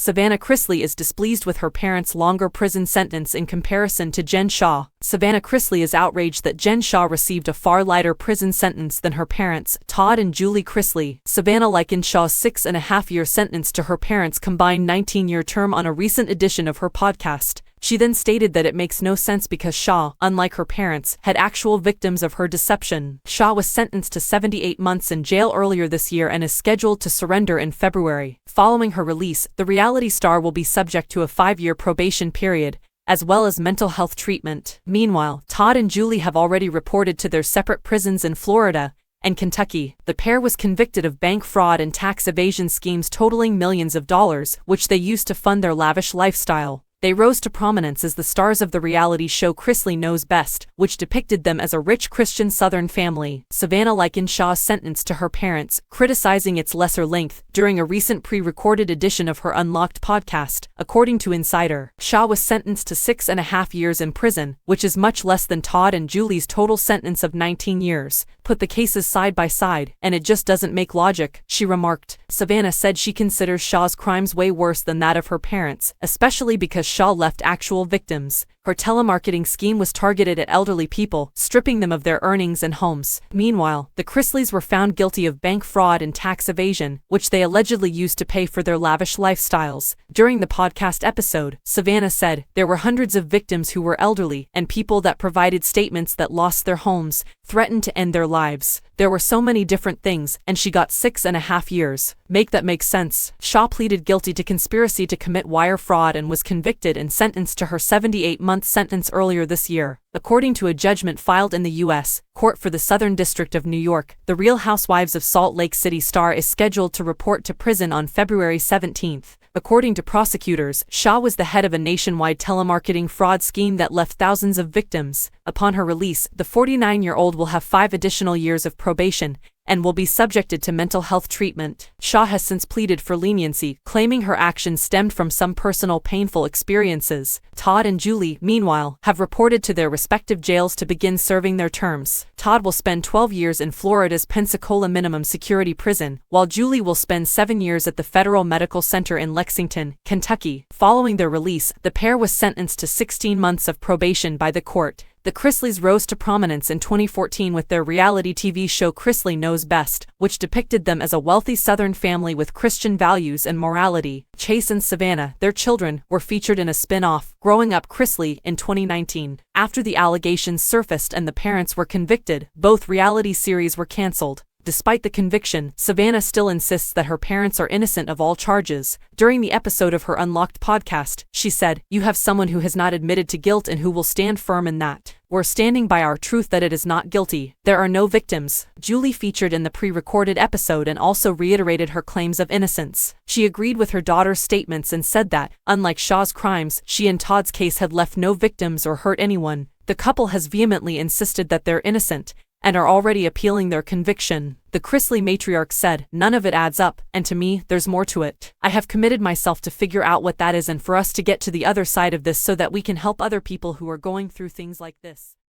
Savannah Chrisley is displeased with her parents' longer prison sentence in comparison to Jen Shah. Savannah Chrisley is outraged that Jen Shah received a far lighter prison sentence than her parents, Todd and Julie Chrisley. Savannah likened Shah's 6.5-year sentence to her parents' combined 19-year term on a recent edition of her podcast. She then stated that it makes no sense because Shah, unlike her parents, had actual victims of her deception. Shah was sentenced to 78 months in jail earlier this year and is scheduled to surrender in February. Following her release, the reality star will be subject to a 5-year probation period, as well as mental health treatment. Meanwhile, Todd and Julie have already reported to their separate prisons in Florida and Kentucky. The pair was convicted of bank fraud and tax evasion schemes totaling millions of dollars, which they used to fund their lavish lifestyle. They rose to prominence as the stars of the reality show Chrisley Knows Best, which depicted them as a rich Christian Southern family. Savannah likened Shah's sentence to her parents, criticizing its lesser length, during a recent pre-recorded edition of her Unlocked podcast. According to Insider, Shah was sentenced to 6.5 years in prison, which is much less than Todd and Julie's total sentence of 19 years. Put the cases side by side, and it just doesn't make logic, she remarked. Savannah said she considers Shah's crimes way worse than that of her parents, especially because Shah left actual victims. Her telemarketing scheme was targeted at elderly people, stripping them of their earnings and homes. Meanwhile, the Chrisleys were found guilty of bank fraud and tax evasion, which they allegedly used to pay for their lavish lifestyles. During the podcast episode, Savannah said, "There were hundreds of victims who were elderly, and people that provided statements that lost their homes, threatened to end their lives. There were so many different things, and she got 6.5 years. Make that make sense." Shah pleaded guilty to conspiracy to commit wire fraud and was convicted and sentenced to her 78-month sentence earlier this year. According to a judgment filed in the U.S. Court for the Southern District of New York, the Real Housewives of Salt Lake City star is scheduled to report to prison on February 17. According to prosecutors, Shah was the head of a nationwide telemarketing fraud scheme that left thousands of victims. Upon her release, the 49-year-old will have 5 additional years of probation and will be subjected to mental health treatment. Shah has since pleaded for leniency, claiming her actions stemmed from some personal painful experiences. Todd and Julie, meanwhile, have reported to their respective jails to begin serving their terms. Todd will spend 12 years in Florida's Pensacola Minimum Security Prison, while Julie will spend 7 years at the Federal Medical Center in Lexington, Kentucky. Following their release, the pair was sentenced to 16 months of probation by the court. The Chrisleys rose to prominence in 2014 with their reality TV show Chrisley Knows Best, which depicted them as a wealthy Southern family with Christian values and morality. Chase and Savannah, their children, were featured in a spin-off, Growing Up Chrisley, in 2019. After the allegations surfaced and the parents were convicted, both reality series were canceled. Despite the conviction, Savannah still insists that her parents are innocent of all charges. During the episode of her Unlocked podcast, she said, "You have someone who has not admitted to guilt and who will stand firm in that. We're standing by our truth that it is not guilty. There are no victims." Julie featured in the pre-recorded episode and also reiterated her claims of innocence. She agreed with her daughter's statements and said that, unlike Shah's crimes, she and Todd's case had left no victims or hurt anyone. The couple has vehemently insisted that they're innocent and are already appealing their conviction. The Chrisley matriarch said, "None of it adds up, and to me, there's more to it. I have committed myself to figure out what that is and for us to get to the other side of this so that we can help other people who are going through things like this."